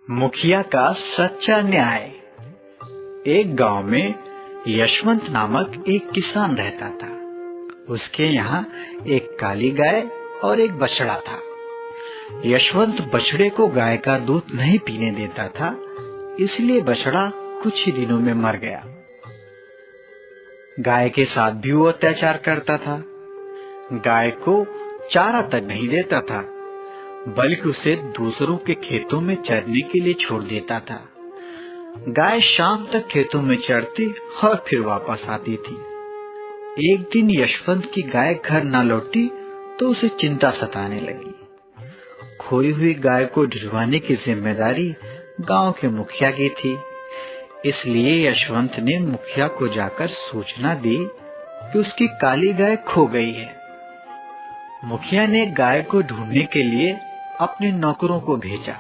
मुखिया का सच्चा न्याय। एक गांव में यशवंत नामक एक किसान रहता था। उसके यहाँ एक काली गाय और एक बछड़ा था। यशवंत बछड़े को गाय का दूध नहीं पीने देता था, इसलिए बछड़ा कुछ ही दिनों में मर गया। गाय के साथ भी वो अत्याचार करता था। गाय को चारा तक नहीं देता था, बल्कि उसे दूसरों के खेतों में चरने के लिए छोड़ देता था। गाय शाम तक खेतों में चरती और फिर वापस आती थी। एक दिन यशवंत की गाय घर न लौटी तो उसे चिंता सताने लगी। खोई हुई गाय को ढूंढवाने की जिम्मेदारी गांव के मुखिया की थी, इसलिए यशवंत ने मुखिया को जाकर सूचना दी कि उसकी काली गाय खो गई है। मुखिया ने गाय को ढूंढने के लिए अपने नौकरों को भेजा।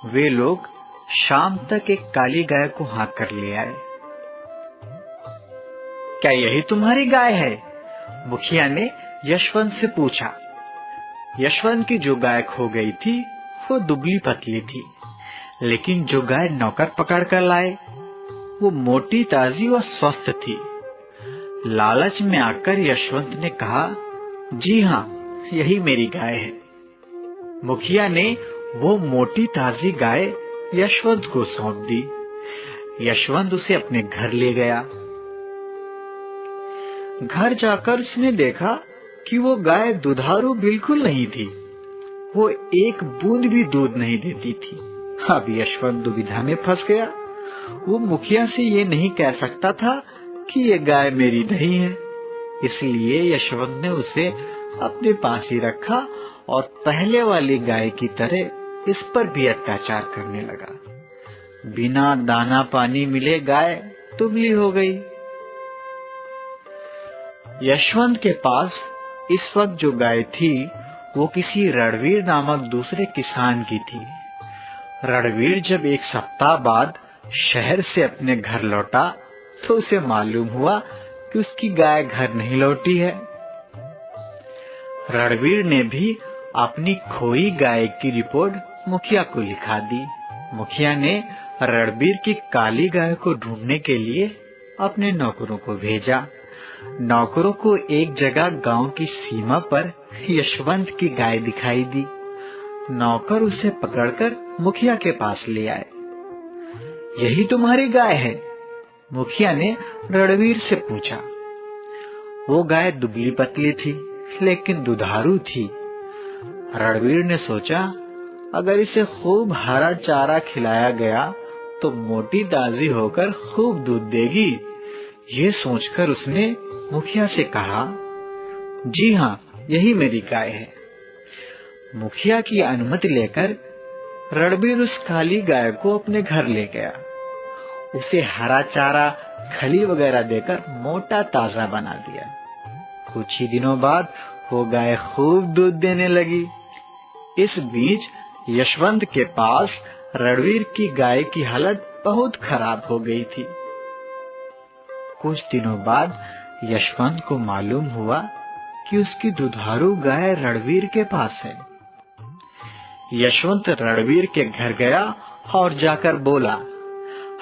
वे लोग शाम तक एक काली गाय को हाँक कर ले आए। क्या यही तुम्हारी गाय है? मुखिया ने यशवंत से पूछा। यशवंत की जो गाय खो गई थी वो दुबली पतली थी, लेकिन जो गाय नौकर पकड़ कर लाए वो मोटी ताजी और स्वस्थ थी। लालच में आकर यशवंत ने कहा, जी हाँ, यही मेरी गाय है। मुखिया ने वो मोटी ताजी गाय यशवंत को सौंप दी। यशवंत उसे अपने घर ले गया। घर जाकर उसने देखा कि वो गाय दुधारू बिल्कुल नहीं थी। वो एक बूंद भी दूध नहीं देती थी। अब यशवंत दुविधा में फंस गया। वो मुखिया से ये नहीं कह सकता था कि ये गाय मेरी नहीं है, इसलिए यशवंत ने उसे अपने पास ही रखा और पहले वाली गाय की तरह इस पर भी अत्याचार करने लगा। बिना दाना पानी मिले गाय दुबली हो गई। यशवंत के पास इस वक्त जो गाय थी वो किसी रणवीर नामक दूसरे किसान की थी। रणवीर जब एक सप्ताह बाद शहर से अपने घर लौटा तो उसे मालूम हुआ कि उसकी गाय घर नहीं लौटी है। रणवीर ने भी अपनी खोई गाय की रिपोर्ट मुखिया को लिखा दी। मुखिया ने रणवीर की काली गाय को ढूंढने के लिए अपने नौकरों को भेजा। नौकरों को एक जगह गांव की सीमा पर यशवंत की गाय दिखाई दी। नौकर उसे पकड़कर मुखिया के पास ले आए। यही तुम्हारी गाय है? मुखिया ने रणवीर से पूछा। वो गाय दुबली पतली थी, लेकिन दुधारू थी। रणवीर ने सोचा, अगर इसे खूब हरा चारा खिलाया गया तो मोटी ताजी होकर खूब दूध देगी। ये सोचकर उसने मुखिया से कहा, जी हाँ, यही मेरी गाय है। मुखिया की अनुमति लेकर रणवीर उस काली गाय को अपने घर ले गया। उसे हरा चारा, खली वगैरह देकर मोटा ताजा बना दिया। कुछ ही दिनों बाद वो गाय खूब दूध देने लगी। इस बीच यशवंत के पास रणवीर की गाय की हालत बहुत खराब हो गई थी। कुछ दिनों बाद यशवंत को मालूम हुआ कि उसकी दुधारू गाय रणवीर के पास है। यशवंत रणवीर के घर गया और जाकर बोला,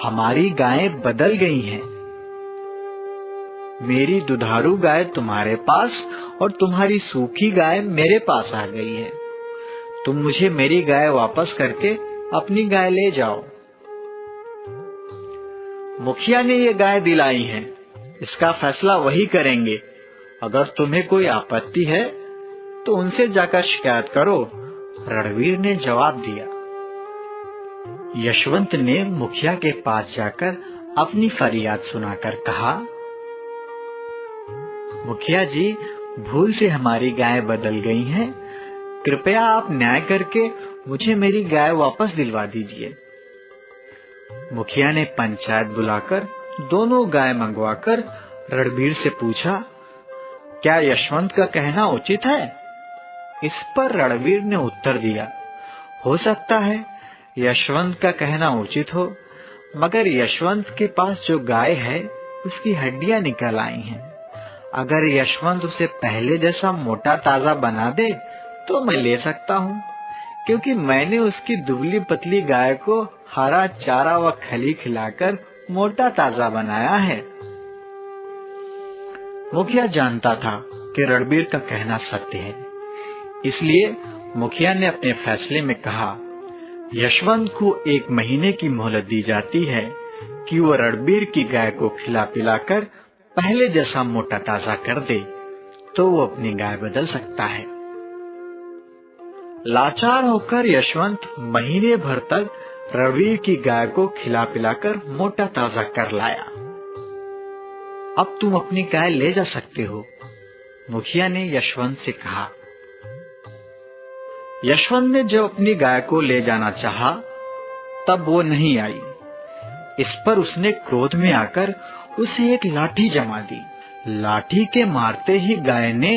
हमारी गायें बदल गई हैं। मेरी दुधारू गाय तुम्हारे पास और तुम्हारी सूखी गाय मेरे पास आ गई है। तुम मुझे मेरी गाय वापस करके अपनी गाय ले जाओ। मुखिया ने ये गाय दिलाई है, इसका फैसला वही करेंगे। अगर तुम्हें कोई आपत्ति है तो उनसे जाकर शिकायत करो, रणवीर ने जवाब दिया। यशवंत ने मुखिया के पास जाकर अपनी फरियाद सुनाकर कहा, मुखिया जी, भूल से हमारी गाय बदल गई हैं। कृपया आप न्याय करके मुझे मेरी गाय वापस दिलवा दीजिए। मुखिया ने पंचायत बुलाकर दोनों गाय मंगवाकर रणवीर से पूछा, क्या यशवंत का कहना उचित है? इस पर रणवीर ने उत्तर दिया, हो सकता है यशवंत का कहना उचित हो, मगर यशवंत के पास जो गाय है उसकी हड्डियां निकल आई हैं। अगर यशवंत उसे पहले जैसा मोटा ताजा बना दे तो मैं ले सकता हूँ, क्योंकि मैंने उसकी दुबली पतली गाय को हरा चारा व खली खिलाकर मोटा ताजा बनाया है। मुखिया जानता था कि रणबीर का कहना सत्य है, इसलिए मुखिया ने अपने फैसले में कहा, यशवंत को 1 महीने की मोहलत दी जाती है कि वो रणबीर की गाय को खिला पिलाकर पहले जैसा मोटा ताजा कर दे, तो वो अपनी गाय बदल सकता है। लाचार होकर यशवंत महीने भर तक रणबीर की गाय को खिला पिलाकर मोटा ताजा कर लाया। अब तुम अपनी गाय ले जा सकते हो, मुखिया ने यशवंत से कहा। यशवंत ने जब अपनी गाय को ले जाना चाहा, तब वो नहीं आई। इस पर उसने क्रोध में आकर उसे एक लाठी जमा दी। लाठी के मारते ही गाय ने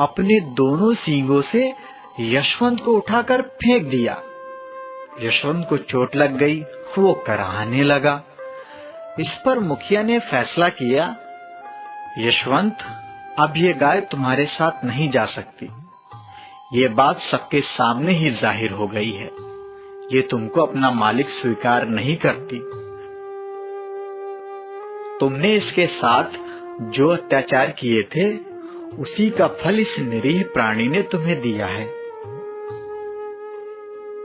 अपने दोनों सींगों से यशवंत को उठाकर फेंक दिया। यशवंत को चोट लग गई, वो कराहने लगा। इस पर मुखिया ने फैसला किया, यशवंत, अब ये गाय तुम्हारे साथ नहीं जा सकती। ये बात सबके सामने ही जाहिर हो गई है। ये तुमको अपना मालिक स्वीकार नहीं करती। तुमने इसके साथ जो अत्याचार किए थे, उसी का फल इस निरीह प्राणी ने तुम्हें दिया है।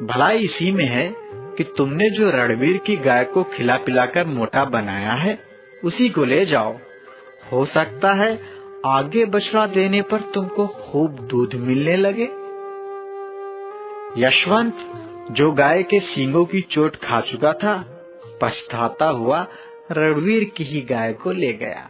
भलाई इसी में है कि तुमने जो रणबीर की गाय को खिला पिलाकर मोटा बनाया है, उसी को ले जाओ। हो सकता है आगे बछड़ा देने पर तुमको खूब दूध मिलने लगे। यशवंत, जो गाय के सींगों की चोट खा चुका था, पछताता हुआ रणबीर की ही गाय को ले गया।